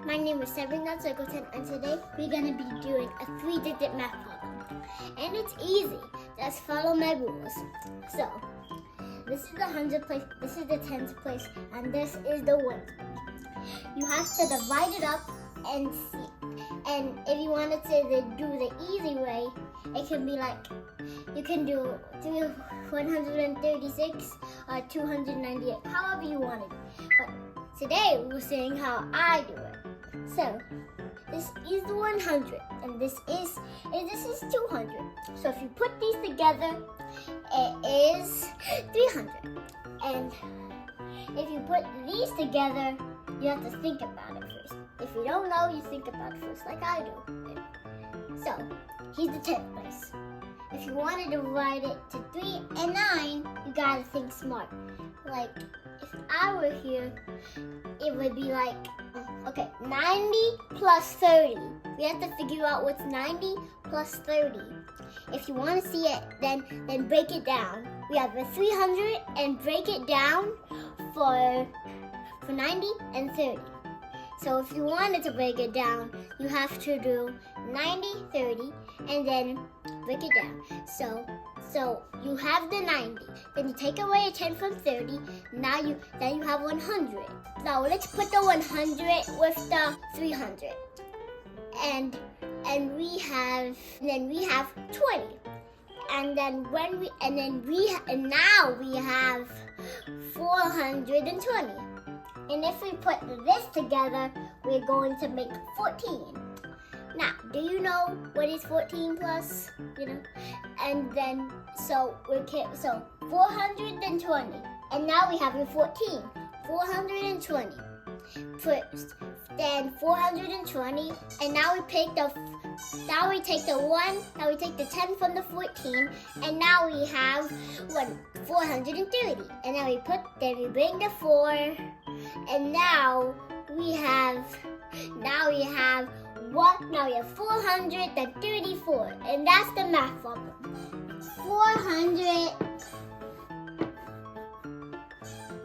My name is Sabrina Circleton, and today we're going to be doing a 3-digit math problem. And it's easy. Just follow my rules. So, this is the hundred place, this is the tens place, and this is the ones place. You have to divide it up and see. And if you wanted to do the easy way, it can be like, you can do 136 or 298, however you want it. But today we're seeing how I do it. So this is the 100, and this is 200. So if you put these together, it is 300. And if you put these together, you have to think about it first. If you don't know, you think about it first, like I do. So here's the 10th place. If you wanted to write it to 3 and 9, you gotta think smart. Like, if I were here, it would be like, okay, 90 plus 30. We have to figure out what's 90 plus 30. If you want to see it, then break it down. We have a 300 and break it down for 90 and 30. So if you wanted to break it down, you have to do 90, 30, and then break it down. So you have the 90. Then you take away a 10 from 30. Then you have 100. Now let's put the 100 with the 300. And we have 20. And now we have 420. And if we put this together, we're going to make 14. Now, do you know what is 14 plus? You know? And then, so 420. And now we have a 14. 420. First, then 420. And now we take the 10 from the 14. And now we have 430. And now we bring the 4. And now we have 434, and that's the math problem. 434.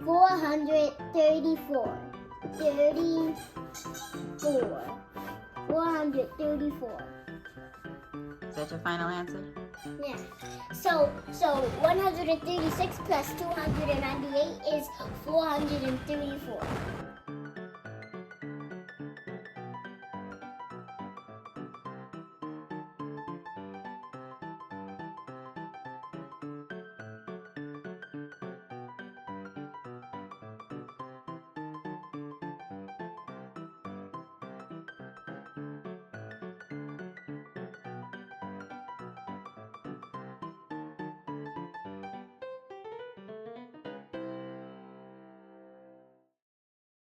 434. Is that your final answer? Yeah. So 136 plus 298 is 434.